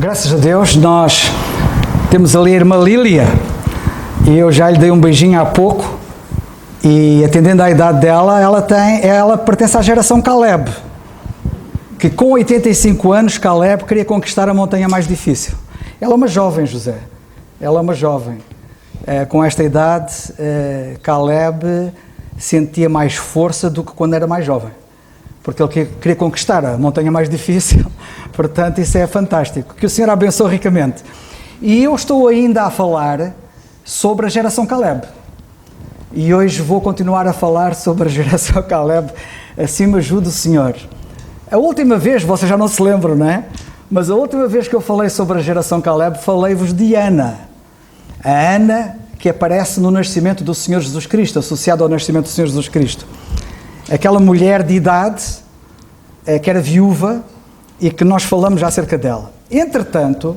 Graças a Deus, nós temos ali a irmã Lília e eu já lhe dei um beijinho há pouco e, atendendo à idade dela, ela pertence à geração Caleb, que com 85 anos Caleb queria conquistar a montanha mais difícil. Ela é uma jovem, José, ela é uma jovem. Com esta idade, Caleb sentia mais força do que quando era mais jovem, porque ele queria conquistar a montanha mais difícil. Portanto, isso é fantástico. Que o Senhor abençoe ricamente. E eu estou ainda a falar sobre a geração Caleb. E hoje vou continuar a falar sobre a geração Caleb. Assim me ajude o Senhor. A última vez, vocês já não se lembram, não é? Mas a última vez que eu falei sobre a geração Caleb, falei-vos de Ana. A Ana que aparece no nascimento do Senhor Jesus Cristo, associado ao nascimento do Senhor Jesus Cristo. Aquela mulher de idade, que era viúva, e que nós falamos já acerca dela. Entretanto,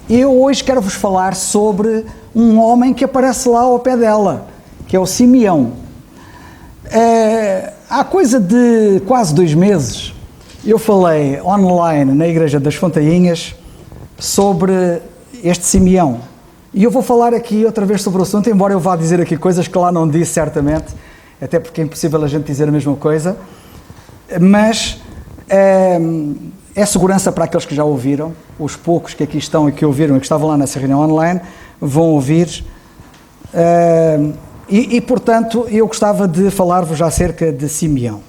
eu hoje quero vos falar sobre um homem que aparece lá ao pé dela, que é o Simeão. Há coisa de quase 2 meses, eu falei online na Igreja das Fontainhas sobre este Simeão. E eu vou falar aqui outra vez sobre o assunto, embora eu vá dizer aqui coisas que lá não disse certamente, até porque é impossível a gente dizer a mesma coisa, mas é segurança para aqueles que já ouviram, os poucos que aqui estão e que ouviram e que estavam lá nessa reunião online, vão ouvir, portanto, eu gostava de falar-vos acerca de Simeão.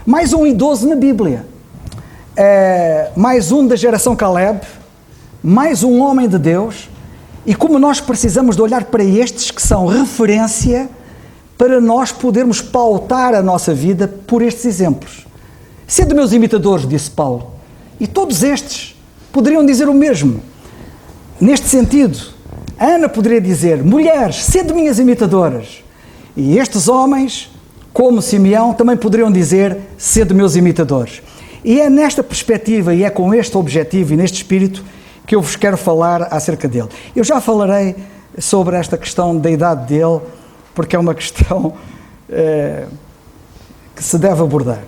Mais um idoso na Bíblia, mais um da geração Caleb, mais um homem de Deus, e como nós precisamos de olhar para estes que são referência para nós podermos pautar a nossa vida por estes exemplos. Sede meus imitadores, disse Paulo. E todos estes poderiam dizer o mesmo. Neste sentido, Ana poderia dizer: mulheres, sede minhas imitadoras. E estes homens, como Simeão, também poderiam dizer: sede meus imitadores. E é nesta perspectiva e é com este objetivo e neste espírito que eu vos quero falar acerca dele. Eu já falarei sobre esta questão da idade dele, porque é uma questão que se deve abordar.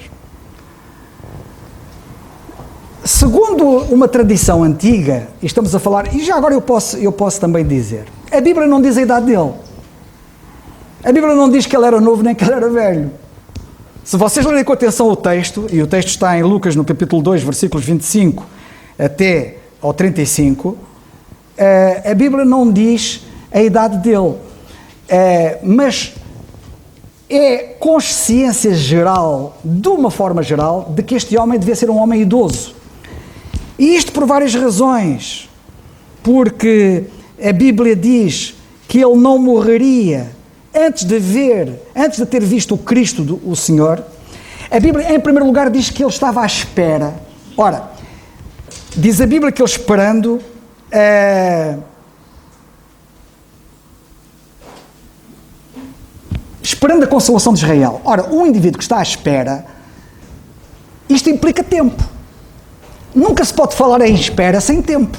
Segundo uma tradição antiga, e estamos a falar, e já agora eu posso também dizer, a Bíblia não diz a idade dele. A Bíblia não diz que ele era novo nem que ele era velho. Se vocês lerem com atenção o texto, e o texto está em Lucas no capítulo 2, versículos 25 até ao 35, a Bíblia não diz a idade dele. Mas é consciência geral, de uma forma geral, de que este homem devia ser um homem idoso. E isto por várias razões. Porque a Bíblia diz que ele não morreria antes de ter visto o Cristo, o Senhor. A Bíblia, em primeiro lugar, diz que ele estava à espera. Ora, diz a Bíblia que ele esperando... esperando a consolação de Israel. Ora, um indivíduo que está à espera, isto implica tempo. Nunca se pode falar em espera sem tempo.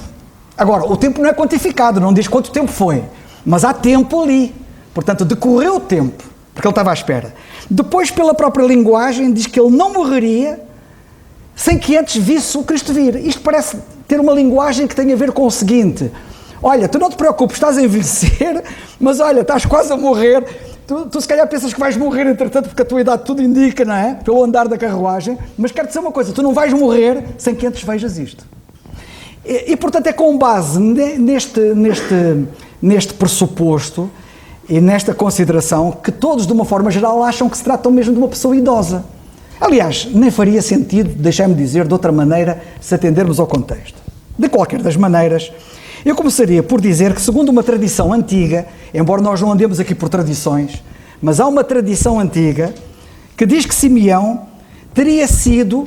Agora, o tempo não é quantificado, não diz quanto tempo foi, mas há tempo ali. Portanto, decorreu o tempo, porque ele estava à espera. Depois, pela própria linguagem, diz que ele não morreria sem que antes visse o Cristo vir. Isto parece ter uma linguagem que tem a ver com o seguinte: olha, tu não te preocupes, estás a envelhecer, mas olha, estás quase a morrer. Tu se calhar pensas que vais morrer, entretanto, porque a tua idade tudo indica, não é? Pelo andar da carruagem, mas quero dizer uma coisa: tu não vais morrer sem que antes vejas isto. E portanto, é com base neste pressuposto e nesta consideração que todos, de uma forma geral, acham que se tratam mesmo de uma pessoa idosa. Aliás, nem faria sentido, deixai-me dizer, de outra maneira, se atendermos ao contexto. De qualquer das maneiras, eu começaria por dizer que, segundo uma tradição antiga, embora nós não andemos aqui por tradições, mas há uma tradição antiga que diz que Simeão teria sido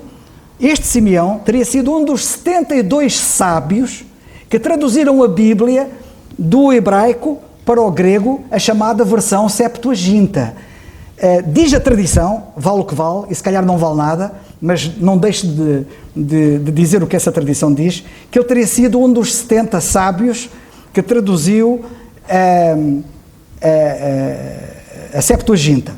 um dos 72 sábios que traduziram a Bíblia do hebraico para o grego, a chamada versão Septuaginta. Diz a tradição, vale o que vale, e se calhar não vale nada, mas não deixe de dizer o que essa tradição diz, que ele teria sido um dos 70 sábios que traduziu a Septuaginta.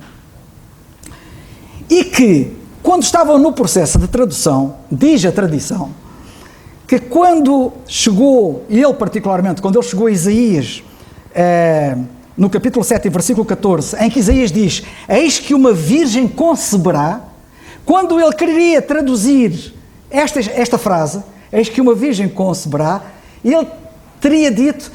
E que, quando estavam no processo de tradução, diz a tradição, que quando chegou, e ele particularmente, quando ele chegou a Isaías, no capítulo 7, versículo 14, em que Isaías diz: eis que uma virgem conceberá, quando ele queria traduzir esta frase, eis que uma virgem conceberá, ele teria dito: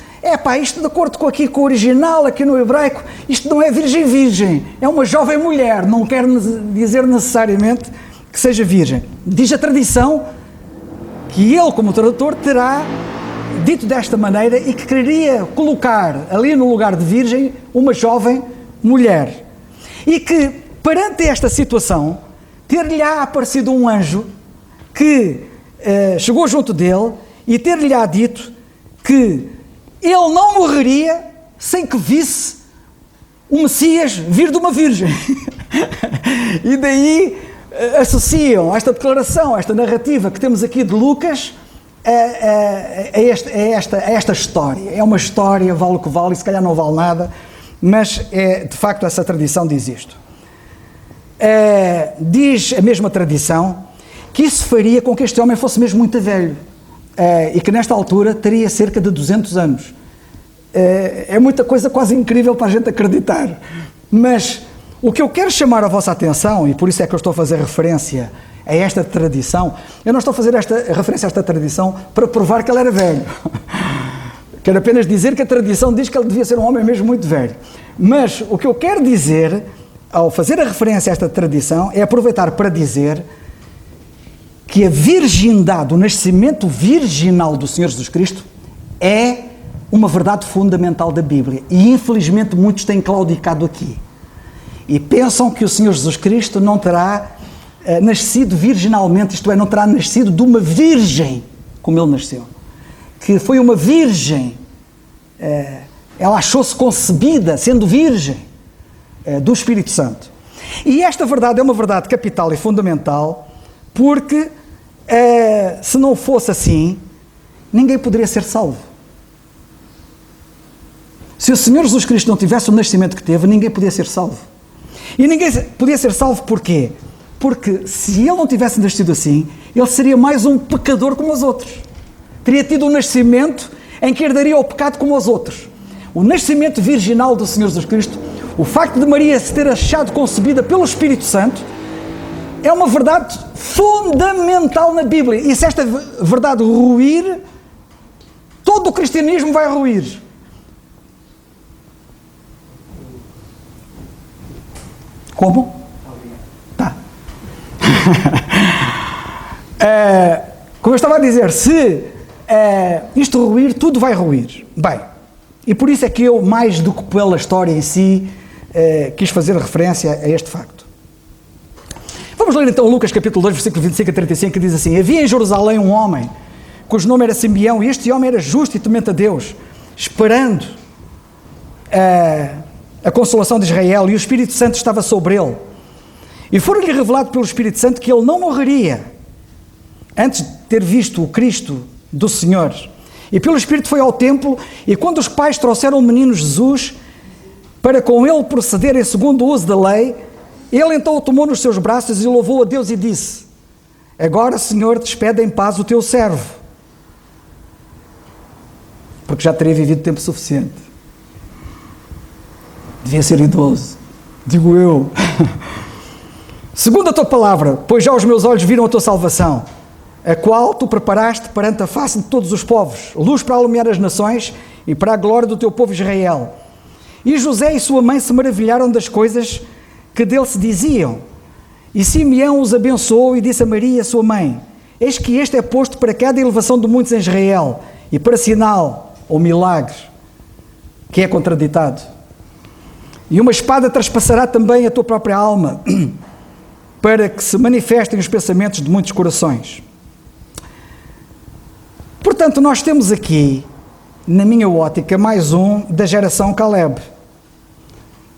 isto de acordo com o original, aqui no hebraico, isto não é virgem, é uma jovem mulher, não quer dizer necessariamente que seja virgem. Diz a tradição que ele, como tradutor, terá dito desta maneira e que queria colocar ali no lugar de virgem uma jovem mulher. E que, perante esta situação, ter-lhe-á aparecido um anjo que chegou junto dele e ter-lhe-á dito que ele não morreria sem que visse o Messias vir de uma virgem. E daí associam esta declaração, esta narrativa que temos aqui de Lucas a esta história. É uma história, vale o que vale, e se calhar não vale nada, mas de facto essa tradição diz isto. Diz a mesma tradição que isso faria com que este homem fosse mesmo muito velho, e que nesta altura teria cerca de 200 anos. É muita coisa quase incrível para a gente acreditar, mas o que eu quero chamar a vossa atenção, e por isso é que eu estou a fazer referência a esta tradição, eu não estou a fazer referência a esta tradição para provar que ele era velho. Quero apenas dizer que a tradição diz que ele devia ser um homem mesmo muito velho. Mas o que eu quero dizer, ao fazer a referência a esta tradição, é aproveitar para dizer que a virgindade, o nascimento virginal do Senhor Jesus Cristo, é uma verdade fundamental da Bíblia. E infelizmente muitos têm claudicado aqui. E pensam que o Senhor Jesus Cristo não terá nascido virginalmente, isto é, não terá nascido de uma virgem, como ele nasceu. Que foi uma virgem, ela achou-se concebida, sendo virgem, do Espírito Santo. E esta verdade é uma verdade capital e fundamental, porque se não fosse assim, ninguém poderia ser salvo. Se o Senhor Jesus Cristo não tivesse o nascimento que teve, ninguém podia ser salvo. E ninguém podia ser salvo porquê? Porque se ele não tivesse nascido assim, ele seria mais um pecador como os outros. Teria tido um nascimento em que herdaria o pecado como os outros. O nascimento virginal do Senhor Jesus Cristo, o facto de Maria se ter achado concebida pelo Espírito Santo, é uma verdade fundamental na Bíblia. E se esta verdade ruir, todo o cristianismo vai ruir. Como? Tá. Como eu estava a dizer, se isto ruir, tudo vai ruir. Bem, e por isso é que eu, mais do que pela história em si, quis fazer referência a este facto. Vamos ler então Lucas capítulo 2, versículo 25 a 35, que diz assim: havia em Jerusalém um homem, cujo nome era Simeão, e este homem era justo e temente a Deus, esperando a consolação de Israel, e o Espírito Santo estava sobre ele. E foi-lhe revelado pelo Espírito Santo que ele não morreria antes de ter visto o Cristo do Senhor. E pelo Espírito foi ao templo, e quando os pais trouxeram o menino Jesus para com ele procederem segundo o uso da lei, ele então o tomou nos seus braços e louvou a Deus e disse: agora, Senhor, despede em paz o teu servo, porque já teria vivido tempo suficiente. Devia ser idoso, digo eu. Segundo a tua palavra, pois já os meus olhos viram a tua salvação, a qual tu preparaste perante a face de todos os povos, luz para iluminar as nações e para a glória do teu povo Israel. E José e sua mãe se maravilharam das coisas que dele se diziam. E Simeão os abençoou e disse a Maria, sua mãe: eis que este é posto para cada elevação de muitos em Israel, e para sinal ou milagre, que é contraditado. E uma espada traspassará também a tua própria alma, para que se manifestem os pensamentos de muitos corações. Portanto, nós temos aqui, na minha ótica, mais um da geração Caleb.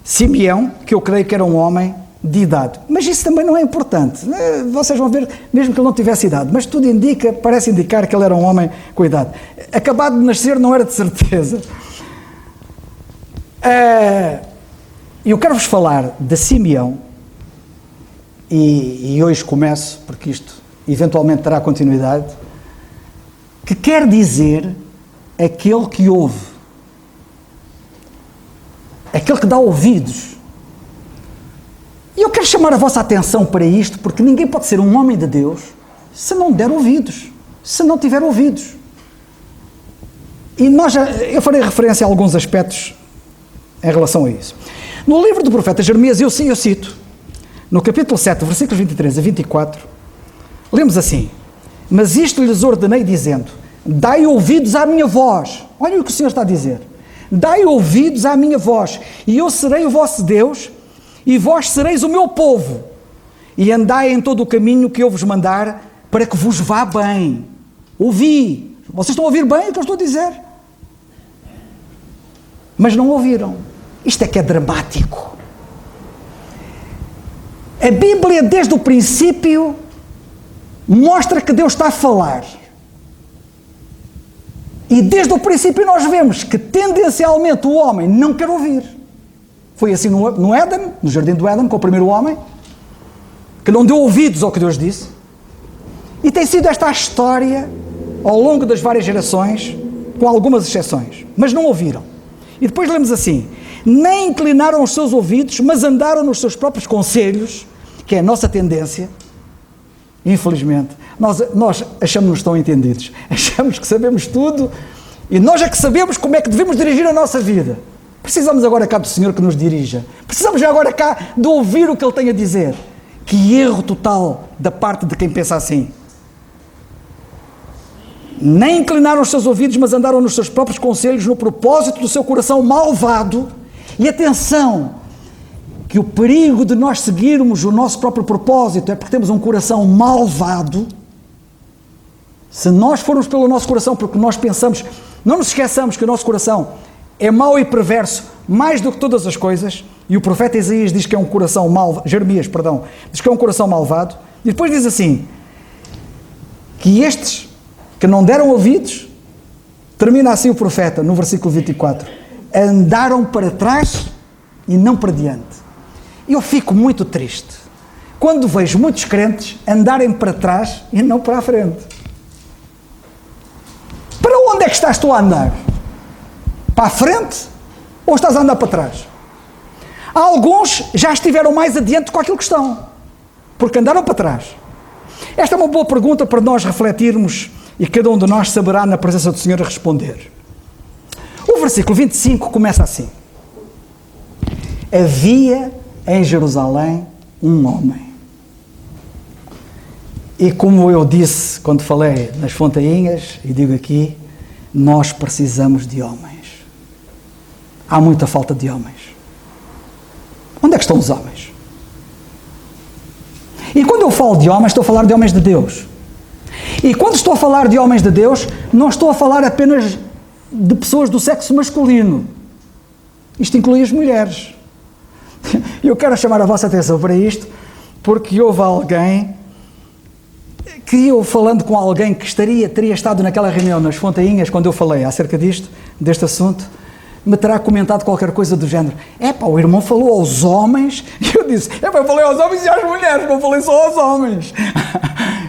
Simeão, que eu creio que era um homem de idade. Mas isso também não é importante. Vocês vão ver, mesmo que ele não tivesse idade. Mas tudo indica, parece indicar que ele era um homem com idade. Acabado de nascer não era de certeza. Eu quero-vos falar de Simeão, e hoje começo, porque isto eventualmente terá continuidade, que quer dizer aquele que ouve, aquele que dá ouvidos. E eu quero chamar a vossa atenção para isto, porque ninguém pode ser um homem de Deus se não der ouvidos, se não tiver ouvidos. E eu farei referência a alguns aspectos em relação a isso. No livro do profeta Jeremias, eu cito, no capítulo 7, versículos 23 a 24, lemos assim: mas isto lhes ordenei dizendo, dai ouvidos à minha voz. Olha o que o Senhor está a dizer. Dai ouvidos à minha voz, e eu serei o vosso Deus, e vós sereis o meu povo, e andai em todo o caminho que eu vos mandar, para que vos vá bem. Ouvi. Vocês estão a ouvir bem o que eu estou a dizer? Mas não ouviram. Isto é que é dramático. A Bíblia, desde o princípio, mostra que Deus está a falar. E desde o princípio nós vemos que tendencialmente o homem não quer ouvir. Foi assim no Éden, no jardim do Éden, com o primeiro homem, que não deu ouvidos ao que Deus disse. E tem sido esta a história ao longo das várias gerações, com algumas exceções. Mas não ouviram. E depois lemos assim: nem inclinaram os seus ouvidos, mas andaram nos seus próprios conselhos, que é a nossa tendência. Infelizmente, nós achamos-nos tão entendidos, achamos que sabemos tudo, e nós é que sabemos como é que devemos dirigir a nossa vida. Precisamos agora cá do Senhor que nos dirija. Precisamos agora cá de ouvir o que Ele tem a dizer. Que erro total da parte de quem pensa assim. Nem inclinaram os seus ouvidos, mas andaram nos seus próprios conselhos, no propósito do seu coração malvado. E atenção, que o perigo de nós seguirmos o nosso próprio propósito é porque temos um coração malvado. Se nós formos pelo nosso coração, porque nós pensamos, não nos esqueçamos que o nosso coração é mau e perverso, mais do que todas as coisas, e o profeta Isaías diz que é um coração malvado, Jeremias, perdão, diz que é um coração malvado, e depois diz assim, que estes que não deram ouvidos, termina assim o profeta, no versículo 24, andaram para trás e não para diante. Eu fico muito triste quando vejo muitos crentes andarem para trás e não para a frente. Para onde é que estás tu a andar? Para a frente ou estás a andar para trás? Alguns já estiveram mais adiante com aquilo que estão, porque andaram para trás. Esta é uma boa pergunta para nós refletirmos e cada um de nós saberá na presença do Senhor a responder. O versículo 25 começa assim: havia em Jerusalém um homem. E como eu disse quando falei nas fontainhas, e digo aqui, nós precisamos de homens. Há muita falta de homens. Onde é que estão os homens? E quando eu falo de homens, estou a falar de homens de Deus. E quando estou a falar de homens de Deus, não estou a falar apenas de pessoas do sexo masculino. Isto inclui as mulheres. Eu quero chamar a vossa atenção para isto, porque houve alguém que eu, falando com alguém que teria estado naquela reunião nas fontainhas, quando eu falei acerca deste assunto, me terá comentado qualquer coisa do género: o irmão falou aos homens, e eu disse: eu falei aos homens e às mulheres, não falei só aos homens.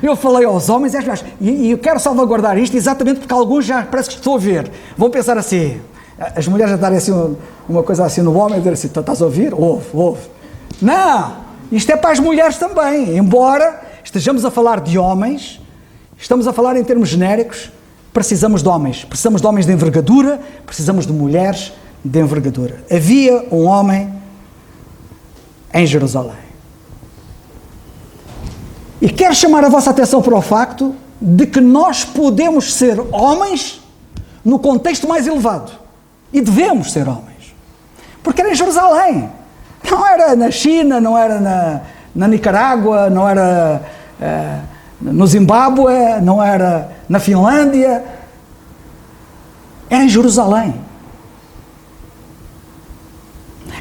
Eu falei aos homens e às mulheres, e eu quero salvaguardar isto exatamente porque alguns já parece que estou a ver, vão pensar assim, as mulheres já darem assim uma coisa assim no homem, dizer assim: estás a ouvir? Ouve. Não, isto é para as mulheres também, embora estejamos a falar de homens, estamos a falar em termos genéricos. Precisamos de homens de envergadura, precisamos de mulheres de envergadura. Havia um homem em Jerusalém. E quero chamar a vossa atenção para o facto de que nós podemos ser homens no contexto mais elevado. E devemos ser homens. Porque era em Jerusalém. Não era na China, não era na Nicarágua, não era no Zimbábue, não era na Finlândia. Era em Jerusalém.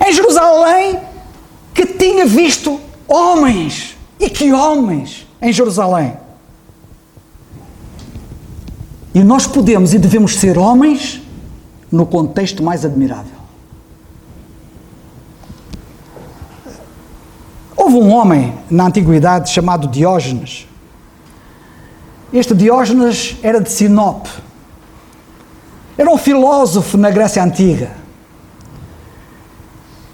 Em Jerusalém que tinha visto homens. E que homens em Jerusalém. E nós podemos e devemos ser homens no contexto mais admirável. Houve um homem na antiguidade chamado Diógenes, Este Diógenes era de Sinope. Era um filósofo na Grécia Antiga.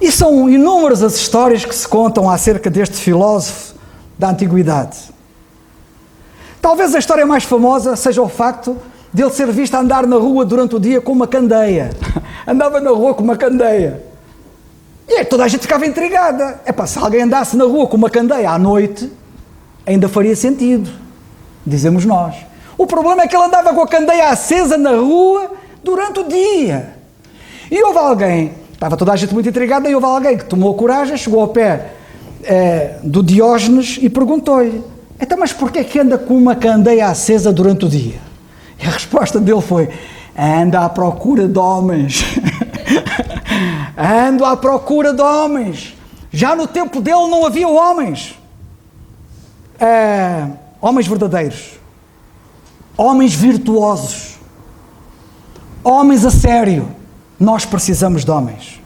E são inúmeras as histórias que se contam acerca deste filósofo da Antiguidade. Talvez a história mais famosa seja o facto de ele ser visto a andar na rua durante o dia com uma candeia. Andava na rua com uma candeia. E aí toda a gente ficava intrigada. Se alguém andasse na rua com uma candeia à noite, ainda faria sentido, dizemos nós. O problema é que ele andava com a candeia acesa na rua durante o dia. E houve alguém, estava toda a gente muito intrigada, e houve alguém que tomou coragem, chegou ao pé do Diógenes e perguntou-lhe: então, mas porquê que anda com uma candeia acesa durante o dia? E a resposta dele foi: anda à procura de homens. Ando à procura de homens. Já no tempo dele não havia homens. Homens verdadeiros. Homens virtuosos. Homens a sério. Nós precisamos de homens.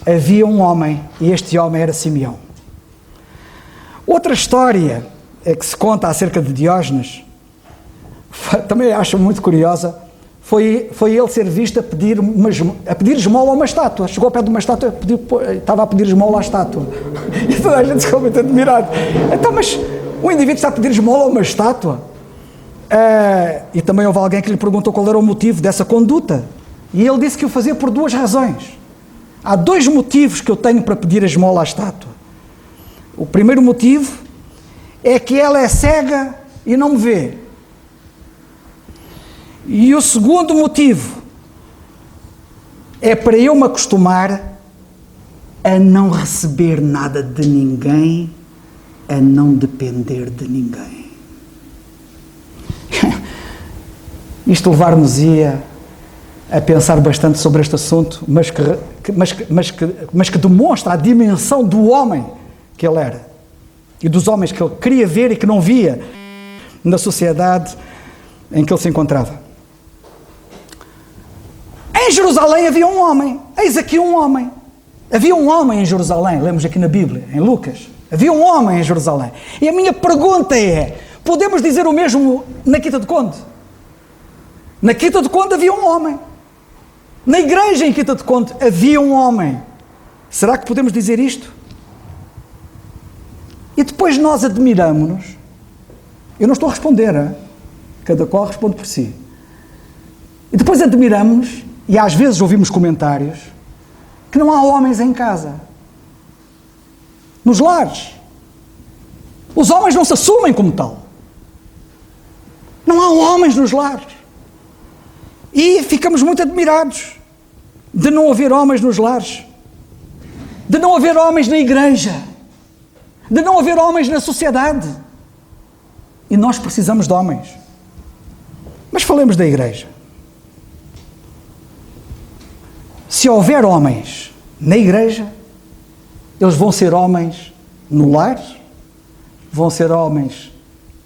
Havia um homem, e este homem era Simeão. Outra história que se conta acerca de Diógenes, também acho muito curiosa, foi ele ser visto a pedir esmola a uma estátua. Chegou ao pé de uma estátua, estava a pedir esmola à estátua. E toda a gente ficou muito admirado. Então, mas o indivíduo está a pedir esmola a uma estátua? E também houve alguém que lhe perguntou qual era o motivo dessa conduta. E ele disse que o fazia por duas razões. Há dois motivos que eu tenho para pedir a esmola à estátua. O primeiro motivo é que ela é cega e não me vê. E o segundo motivo é para eu me acostumar a não receber nada de ninguém, a não depender de ninguém. Isto levar-nos-ia a pensar bastante sobre este assunto, mas que demonstra a dimensão do homem que ele era e dos homens que ele queria ver e que não via na sociedade em que ele se encontrava. Em Jerusalém havia um homem. Eis aqui um homem. Havia um homem em Jerusalém. Lemos aqui na Bíblia, em Lucas. Havia um homem em Jerusalém. E a minha pergunta é: podemos dizer o mesmo na Quinta do Conde? Na Quinta do Conde havia um homem. Na igreja em Quinta do Conde havia um homem. Será que podemos dizer isto? E depois nós admiramos-nos. Eu não estou a responder, hein? Cada qual responde por si. E depois admiramos-nos, e às vezes ouvimos comentários, que não há homens em casa. Nos lares. Os homens não se assumem como tal. Não há homens nos lares. E ficamos muito admirados de não haver homens nos lares, de não haver homens na igreja, de não haver homens na sociedade. E nós precisamos de homens. Mas falemos da igreja. Se houver homens na igreja, eles vão ser homens no lar, vão ser homens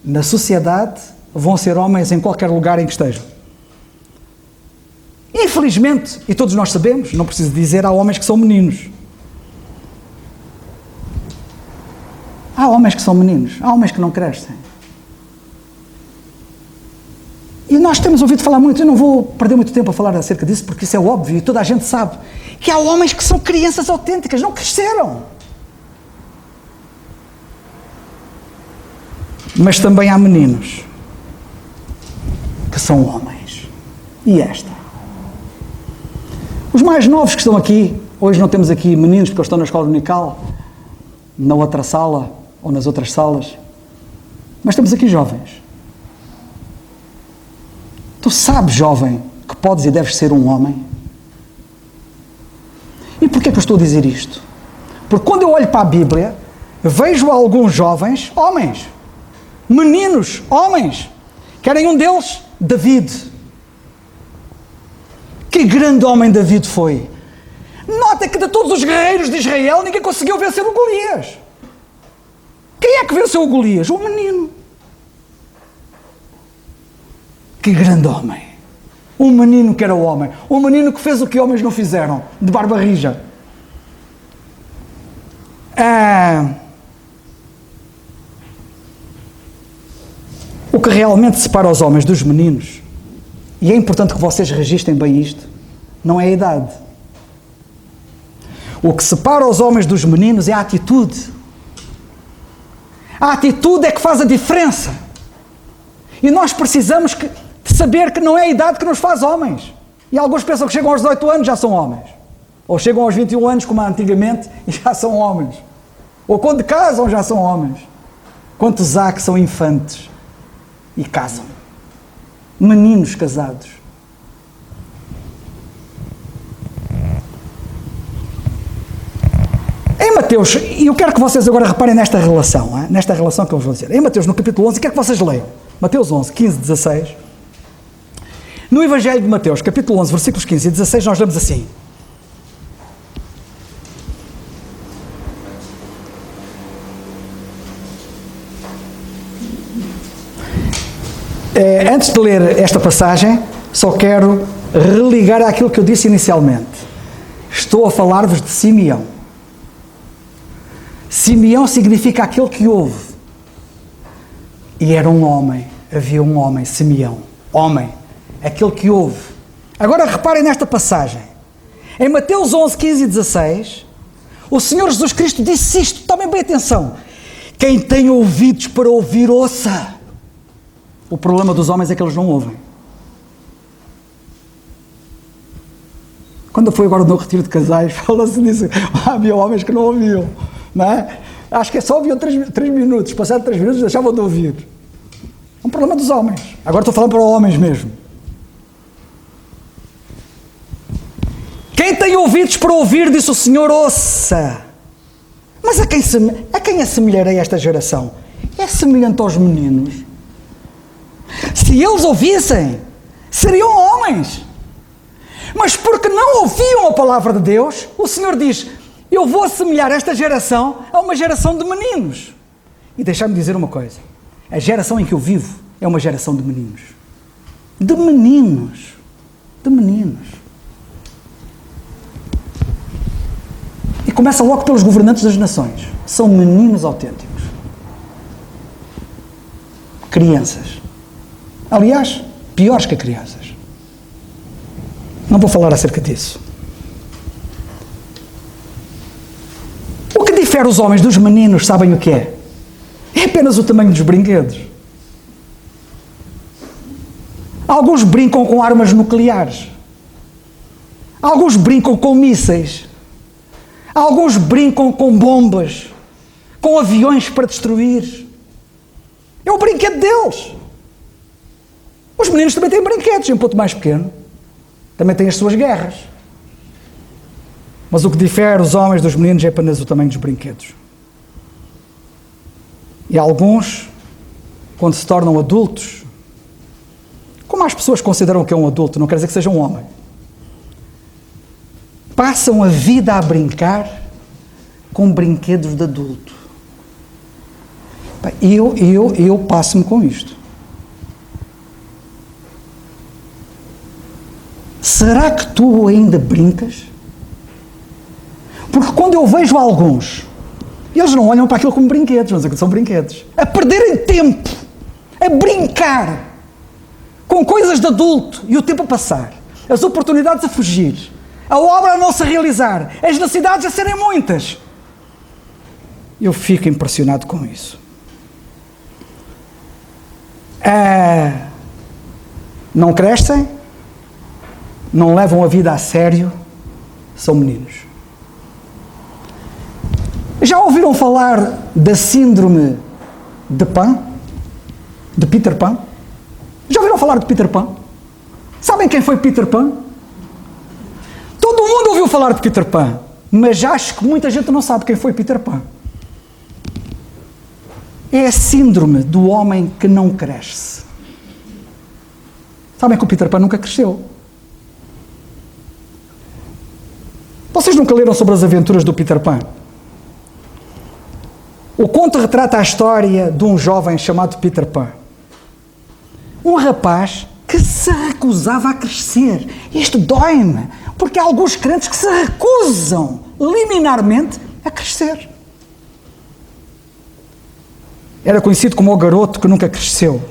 na sociedade, vão ser homens em qualquer lugar em que estejam. Infelizmente, e todos nós sabemos, não preciso dizer, há homens que são meninos. Há homens que são meninos, há homens que não crescem. E nós temos ouvido falar muito, eu não vou perder muito tempo a falar acerca disso, porque isso é óbvio e toda a gente sabe, que há homens que são crianças autênticas, não cresceram. Mas também há meninos que são homens. E esta? Os mais novos que estão aqui, hoje não temos aqui meninos porque eles estão na escola dominical, na outra sala ou nas outras salas, mas temos aqui jovens. Tu sabes, jovem, que podes e deves ser um homem? E porquê que eu estou a dizer isto? Porque quando eu olho para a Bíblia, vejo alguns jovens, homens, meninos, homens. Querem um deles? David. Que grande homem David foi. Nota que de todos os guerreiros de Israel, ninguém conseguiu vencer o Golias. Quem é que venceu o Golias? O menino. Que grande homem. Um menino que era o homem. Um menino que fez o que homens não fizeram. De barba rija. O que realmente separa os homens dos meninos, e é importante que vocês registrem bem isto, não é a idade. O que separa os homens dos meninos é a atitude. A atitude é que faz a diferença. E nós precisamos de saber que não é a idade que nos faz homens. E alguns pensam que chegam aos 18 anos já são homens. Ou chegam aos 21 anos, como antigamente, e já são homens. Ou quando casam já são homens. Quantos há que são infantes e casam? Meninos casados. Em Mateus, e eu quero que vocês agora reparem nesta relação que eu vos vou dizer. Em Mateus, no capítulo 11, quero que vocês leiam. Mateus 11, 15, 16. No Evangelho de Mateus, capítulo 11, versículos 15 e 16, nós lemos assim. Antes de ler esta passagem, só quero religar àquilo que eu disse inicialmente. Estou a falar-vos de Simeão. Simeão significa aquele que ouve. E era um homem, havia um homem, Simeão. Homem, aquele que ouve. Agora reparem nesta passagem. Em Mateus 11, 15 e 16, o Senhor Jesus Cristo disse isto, tomem bem atenção. Quem tem ouvidos para ouvir, ouça. O problema dos homens é que eles não ouvem. Quando eu fui agora no retiro de casais, fala-se nisso. Havia homens que não ouviam, não é? Acho que só ouviam 3 minutos, passaram 3 minutos deixavam de ouvir. É um problema dos homens. Agora estou falando para os homens mesmo. Quem tem ouvidos para ouvir, disse o Senhor, ouça. Mas a quem assemelharei esta geração? É semelhante aos meninos. Se eles ouvissem, seriam homens. Mas porque não ouviam a palavra de Deus, o Senhor diz, eu vou assemelhar esta geração a uma geração de meninos. E deixar-me dizer uma coisa, a geração em que eu vivo é uma geração de meninos. De meninos. De meninos. E começa logo pelos governantes das nações. São meninos autênticos. Crianças. Aliás, piores que crianças. Não vou falar acerca disso. O que difere os homens dos meninos, sabem o que é? É apenas o tamanho dos brinquedos. Alguns brincam com armas nucleares. Alguns brincam com mísseis. Alguns brincam com bombas, com aviões para destruir. É o brinquedo deles. Os meninos também têm brinquedos, em um ponto mais pequeno. Também têm as suas guerras. Mas o que difere os homens dos meninos é apenas o tamanho dos brinquedos. E alguns, quando se tornam adultos, como as pessoas consideram que é um adulto, não quer dizer que seja um homem, passam a vida a com brinquedos de adulto. Eu passo-me com isto. Será que tu ainda brincas? Porque quando eu vejo alguns, eles não olham para aquilo como brinquedos, mas aquilo são brinquedos, a perderem tempo, a brincar com coisas de adulto e o tempo a passar, as oportunidades a fugir, a obra a não se realizar, as necessidades a serem muitas. Eu fico impressionado com isso. Não crescem, não levam a vida a sério, são meninos. Já ouviram falar da síndrome de Pan? De Peter Pan? Já ouviram falar de Peter Pan? Sabem quem foi Peter Pan? Todo mundo ouviu falar de Peter Pan, mas acho que muita gente não sabe quem foi Peter Pan. É a síndrome do homem que não cresce. Sabem que o Peter Pan nunca cresceu. Vocês nunca leram sobre as aventuras do Peter Pan? O conto retrata a história de um jovem chamado Peter Pan. Um rapaz que se recusava a crescer. Isto dói-me, porque há alguns crentes que se recusam liminarmente a crescer. Era conhecido como o garoto que nunca cresceu.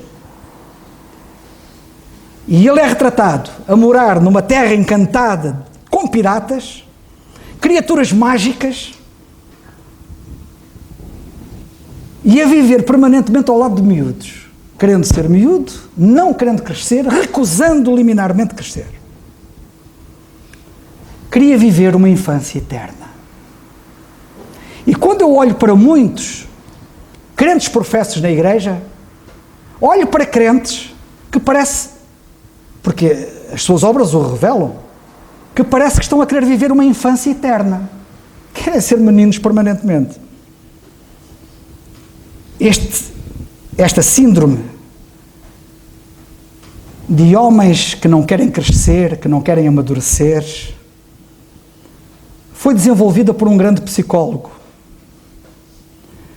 E ele é retratado a morar numa terra encantada com piratas, criaturas mágicas, e a viver permanentemente ao lado de miúdos, querendo ser miúdo, não querendo crescer, recusando liminarmente crescer. Queria viver uma infância eterna. E quando eu olho para muitos crentes professos na igreja, olho para crentes que parece, porque as suas obras o revelam, que parece que estão a querer viver uma infância eterna. Querem ser meninos permanentemente. Esta síndrome de homens que não querem crescer, que não querem amadurecer, foi desenvolvida por um grande psicólogo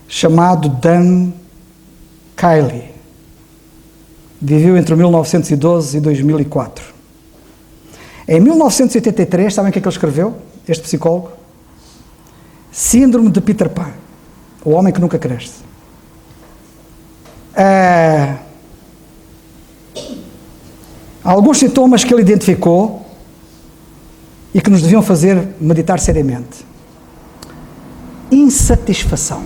chamado Dan Kiley. Viveu entre 1912 e 2004. Em 1983, sabem o que é que ele escreveu, este psicólogo? Síndrome de Peter Pan, o homem que nunca cresce. Alguns sintomas que ele identificou e que nos deviam fazer meditar seriamente. Insatisfação.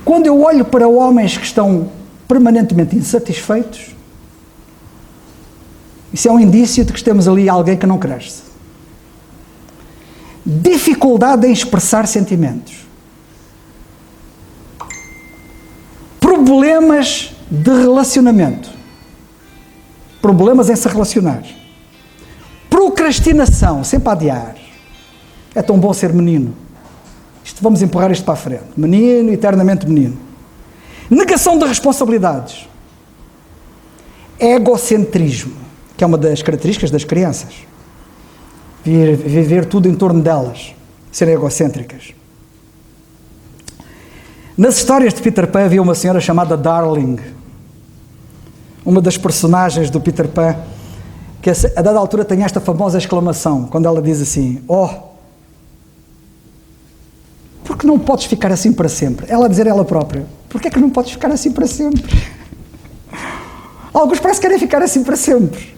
Quando eu olho para homens que estão permanentemente insatisfeitos, isso é um indício de que temos ali alguém que não cresce. Dificuldade em expressar sentimentos. Problemas de relacionamento. Problemas em se relacionar. Procrastinação, sempre a adiar. É tão bom ser menino. Vamos empurrar isto para a frente. Menino, eternamente menino. Negação de responsabilidades. Egocentrismo, que é uma das características das crianças. Viver tudo em torno delas. Serem egocêntricas. Nas histórias de Peter Pan havia uma senhora chamada Darling, uma das personagens do Peter Pan, que a dada altura tem esta famosa exclamação, quando ela diz assim: oh, por que não podes ficar assim para sempre? Ela a dizer ela própria, por que é que não podes ficar assim para sempre? Alguns parece que querem ficar assim para sempre.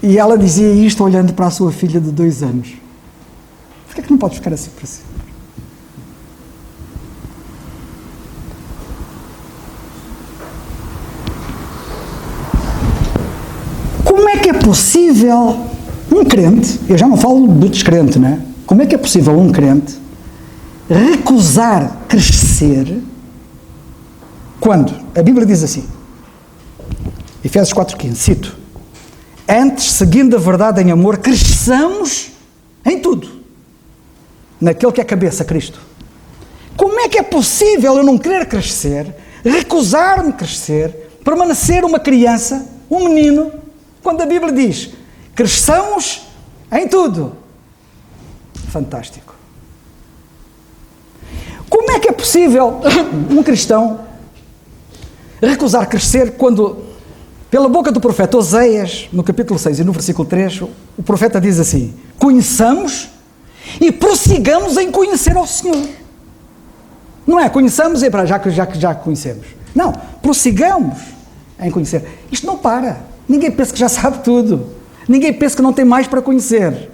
E ela dizia isto olhando para a sua filha de 2 anos. Por que é que não podes ficar assim para sempre? Como é que é possível um crente, eu já não falo do descrente, não é? Como é que é possível um crente recusar crescer quando a Bíblia diz assim, Efésios 4,15, cito: antes, seguindo a verdade em amor, cresçamos em tudo, naquele que é cabeça, Cristo. Como é que é possível eu não querer crescer, recusar-me crescer, permanecer uma criança, um menino, quando a Bíblia diz, cresçamos em tudo? Fantástico. Como é que é possível um cristão recusar crescer quando, pela boca do profeta Oseias, no capítulo 6 e no versículo 3, o profeta diz assim, conheçamos e prossigamos em conhecer ao Senhor. Não é conheçamos e já conhecemos. Não, prossigamos em conhecer. Isto não para. Ninguém pensa que já sabe tudo. Ninguém pensa que não tem mais para conhecer.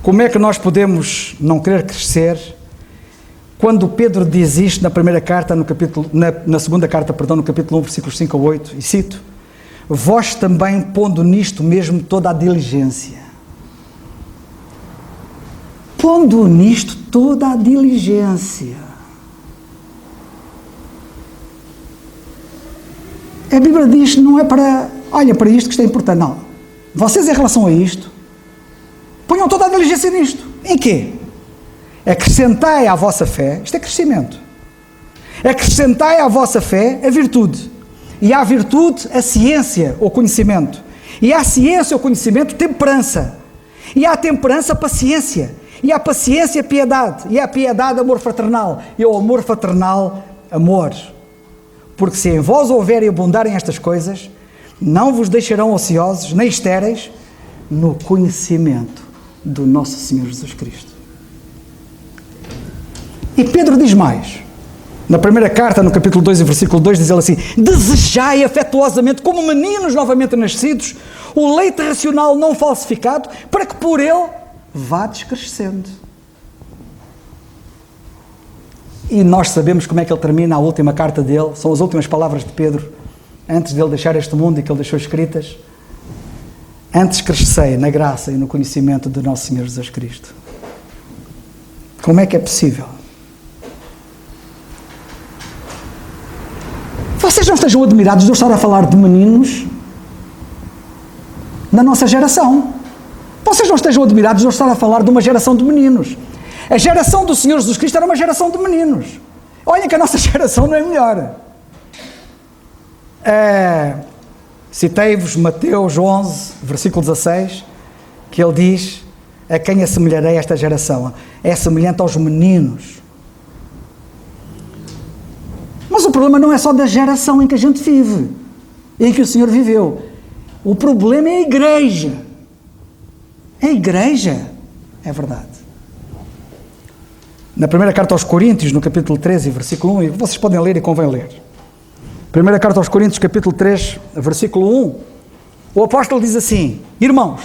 Como é que nós podemos não querer crescer quando Pedro diz isto na primeira carta, na segunda carta, perdão, no capítulo 1, versículos 5 a 8, e cito, vós também pondo nisto mesmo toda a diligência. Pondo nisto toda a diligência. A Bíblia diz, não é para, olha para isto que isto é importante, não. Vocês em relação a isto, ponham toda a diligência nisto. Em quê? Acrescentai à vossa fé, isto é crescimento. Acrescentai à vossa fé a virtude. E à virtude a ciência ou conhecimento. E à ciência ou conhecimento temperança. E à temperança paciência. E à paciência piedade. E à piedade amor fraternal. E ao amor fraternal amor. Porque se em vós houverem e abundarem estas coisas, não vos deixarão ociosos, nem estéreis, no conhecimento do nosso Senhor Jesus Cristo. E Pedro diz mais, Na primeira carta, no capítulo 2 e versículo 2, diz ele assim: desejai afetuosamente, como meninos novamente nascidos, o leite racional não falsificado, para que por ele vá descrescendo. E nós sabemos como é que ele termina a última carta dele, são as últimas palavras de Pedro, antes de ele deixar este mundo e que ele deixou escritas: antes crescei na graça e no conhecimento do nosso Senhor Jesus Cristo. Como é que é possível? Vocês não estejam admirados de eu estar a falar de meninos na nossa geração. Vocês não estejam admirados de eu estar a falar de uma geração de meninos. A geração do Senhor Jesus Cristo era uma geração de meninos. Olhem que a nossa geração não é melhor. Citei-vos Mateus 11, versículo 16, que ele diz: a quem assemelharei esta geração? É semelhante aos meninos. Mas o problema não é só da geração em que a gente vive, em que o Senhor viveu. O problema é a igreja. A igreja, é verdade. Na primeira carta aos Coríntios, no capítulo 13, versículo 1, e vocês podem ler e convém ler. Primeira carta aos Coríntios, capítulo 3, versículo 1, o apóstolo diz assim: irmãos,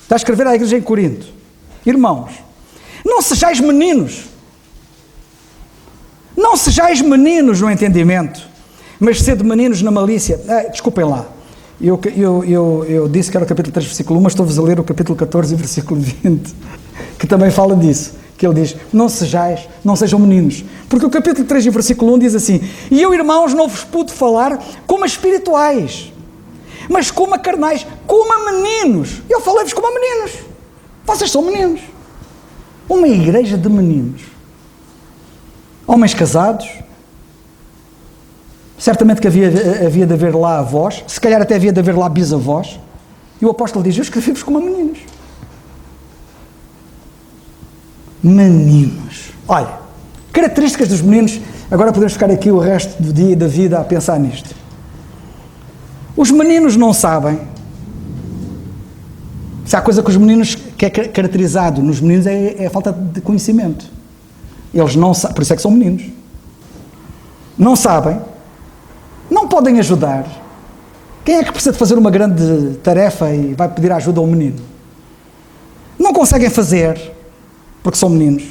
está a escrever à igreja em Corinto, irmãos, não sejais meninos, não sejais meninos no entendimento, mas sede meninos na malícia. Desculpem lá, eu disse que era o capítulo 3, versículo 1, mas estou-vos a ler o capítulo 14, versículo 20, que também fala disso, que ele diz: não sejam meninos, porque o capítulo 3, versículo 1 diz assim: e eu, irmãos, não vos pude falar como a espirituais, mas como a carnais, como a meninos. Eu falei-vos como a meninos, vocês são meninos. Uma igreja de meninos. Homens casados, certamente que havia de haver lá avós, se calhar até havia de haver lá bisavós, e o apóstolo diz: eu escrevi-vos como a meninos. Meninos. Olha, características dos meninos, agora podemos ficar aqui o resto do dia e da vida a pensar nisto. Os meninos não sabem. Se há coisa que os meninos, que é caracterizado nos meninos, é a falta de conhecimento. Eles não sabem, por isso é que são meninos. Não sabem, não podem ajudar. Quem é que precisa de fazer uma grande tarefa e vai pedir ajuda a um menino? Não conseguem fazer, porque são meninos.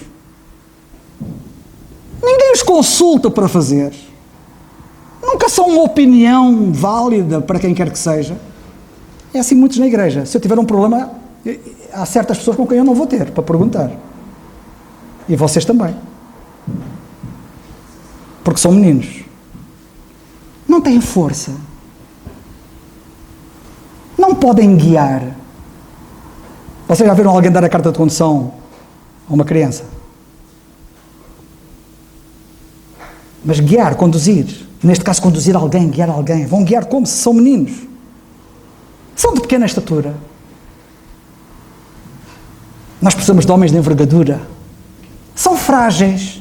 Ninguém os consulta para fazer. Nunca são uma opinião válida para quem quer que seja. É assim muitos na igreja. Se eu tiver um problema, há certas pessoas com quem eu não vou ter para perguntar. E vocês também. Porque são meninos. Não têm força. Não podem guiar. Vocês já viram alguém dar a carta de condução a uma criança? Mas guiar, conduzir, neste caso conduzir alguém, guiar alguém, vão guiar como? Se são meninos. São de pequena estatura. Nós precisamos de homens de envergadura. São frágeis.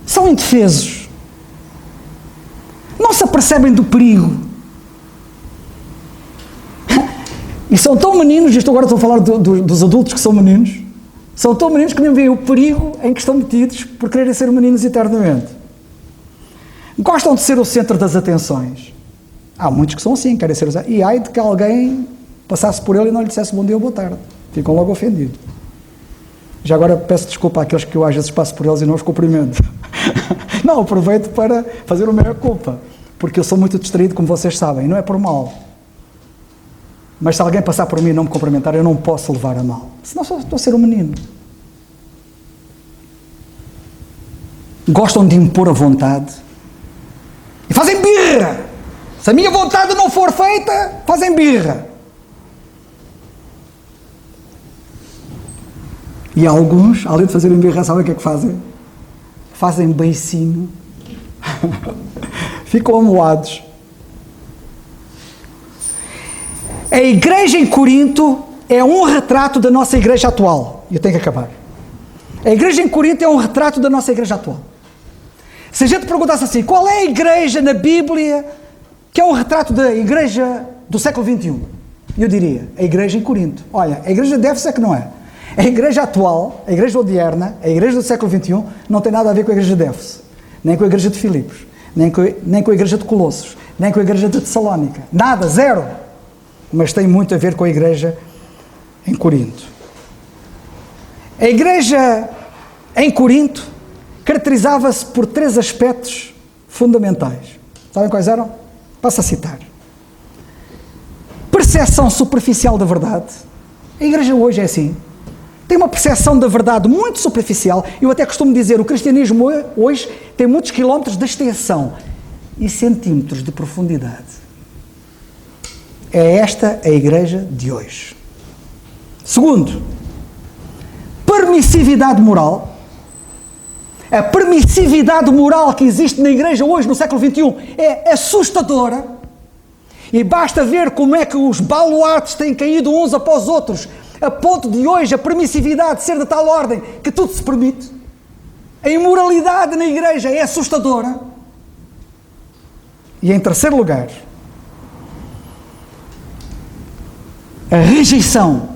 São indefesos. Não se apercebem do perigo. E são tão meninos, isto agora estou a falar dos adultos que são meninos, são tão meninos que nem veem o perigo em que estão metidos por quererem ser meninos eternamente. Gostam de ser o centro das atenções. Há muitos que são assim, querem ser e ai de que alguém passasse por ele e não lhe dissesse bom dia ou boa tarde. Ficam logo ofendidos. Já agora peço desculpa àqueles que eu às vezes passo por eles e não os cumprimento. Não, aproveito para fazer uma meia-culpa, porque eu sou muito distraído, como vocês sabem, não é por mal. Mas se alguém passar por mim e não me cumprimentar, eu não posso levar a mal. Senão só estou a ser um menino. Gostam de impor a vontade e fazem birra. Se a minha vontade não for feita, fazem birra. E alguns, além de fazerem birra, sabem o que é que fazem? Fazem beicinho. Ficam amoados. A igreja em Corinto é um retrato da nossa igreja atual. E eu tenho que acabar. A igreja em Corinto é um retrato da nossa igreja atual. Se a gente perguntasse assim, qual é a igreja na Bíblia que é um retrato da igreja do século XXI? Eu diria, a igreja em Corinto. Olha, a igreja de Éfeso é que não é. A igreja atual, a igreja odierna, a igreja do século XXI, não tem nada a ver com a igreja de Éfeso, nem com a igreja de Filipos, nem com a igreja de Colossos, nem com a igreja de Tessalónica. Nada, zero. Mas tem muito a ver com a igreja em Corinto. A igreja em Corinto caracterizava-se por 3 aspectos fundamentais. Sabem quais eram? Passo a citar. Percepção superficial da verdade. A igreja hoje é assim. Tem uma percepção da verdade muito superficial. Eu até costumo dizer, o cristianismo hoje tem muitos quilómetros de extensão e centímetros de profundidade. É esta a igreja de hoje. Segundo, permissividade moral. A permissividade moral que existe na igreja hoje, no século XXI, é assustadora. E basta ver como é que os baluartes têm caído uns após outros, a ponto de hoje a permissividade ser de tal ordem que tudo se permite. A imoralidade na igreja é assustadora. E em terceiro lugar, a rejeição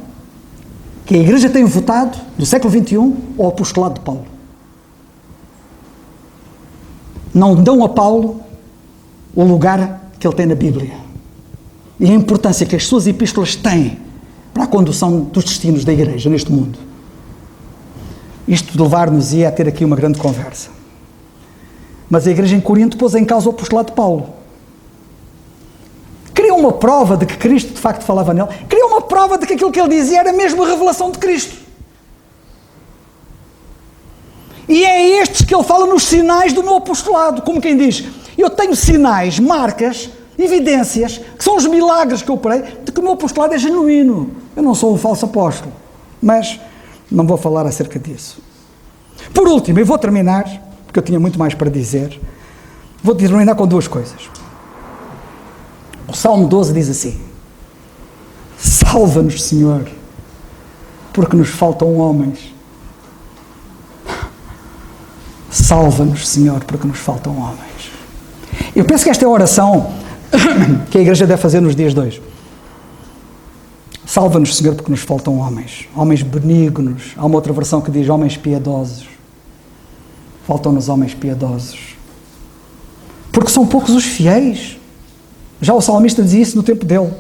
que a igreja tem votado do século XXI ao apostolado de Paulo. Não dão a Paulo o lugar que ele tem na Bíblia e a importância que as suas epístolas têm para a condução dos destinos da igreja neste mundo. Isto levar-nos-ia a ter aqui uma grande conversa. Mas a igreja em Corinto pôs em causa o apostolado de Paulo. Queria uma prova de que Cristo de facto falava nele. Queria uma prova de que aquilo que ele dizia era mesmo a revelação de Cristo. E é estes que ele fala nos sinais do meu apostolado. Como quem diz, eu tenho sinais, marcas, evidências, que são os milagres que eu operei, de que o meu apostolado é genuíno. Eu não sou um falso apóstolo. Mas não vou falar acerca disso. Por último, e vou terminar, porque eu tinha muito mais para dizer, vou terminar com 2 coisas. O Salmo 12 diz assim: salva-nos, Senhor, porque nos faltam homens. Salva-nos, Senhor, porque nos faltam homens. Eu penso que esta é a oração que a igreja deve fazer nos dias de hoje. Salva-nos, Senhor, porque nos faltam homens. Homens benignos. Há uma outra versão que diz homens piedosos. Faltam-nos homens piedosos. Porque são poucos os fiéis. Já o salmista dizia isso no tempo dele.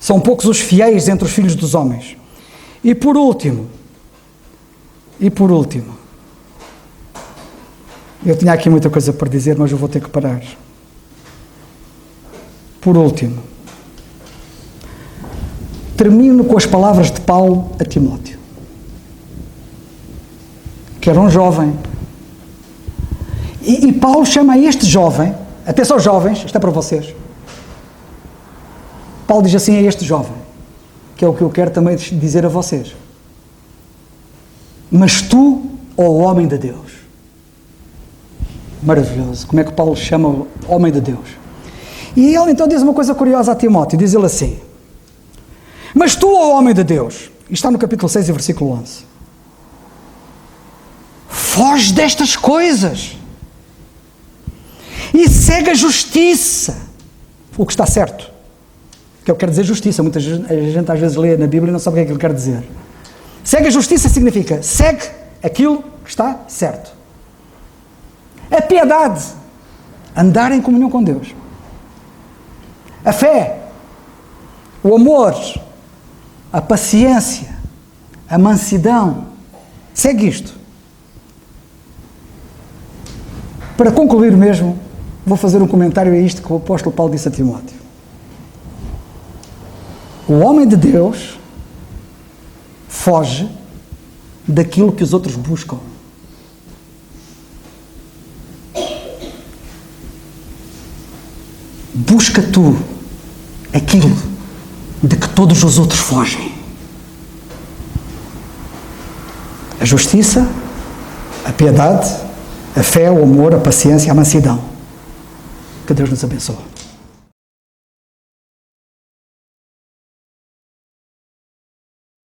São poucos os fiéis entre os filhos dos homens. E por último, eu tinha aqui muita coisa para dizer, mas eu vou ter que parar. Por último, termino com as palavras de Paulo a Timóteo, que era um jovem. E Paulo chama a este jovem, atenção jovens, isto é para vocês. Paulo diz assim a este jovem, que é o que eu quero também dizer a vocês. Mas tu, ó homem de Deus. Maravilhoso. Como é que Paulo chama o homem de Deus? E ele então diz uma coisa curiosa a Timóteo, diz ele assim: mas tu, ó homem de Deus, isto está no capítulo 6 e versículo 11, foge destas coisas e segue a justiça, o que está certo, que eu quero dizer justiça. Muita gente às vezes lê na Bíblia e não sabe o que é que ele quer dizer. Segue a justiça significa segue aquilo que está certo. A piedade, andar em comunhão com Deus. A fé, o amor, a paciência, a mansidão. Segue isto. Para concluir mesmo, vou fazer um comentário a isto que o apóstolo Paulo disse a Timóteo. O homem de Deus foge daquilo que os outros buscam. Busca tu aquilo de que todos os outros fogem. A justiça, a piedade, a fé, o amor, a paciência, a mansidão. Que Deus nos abençoe.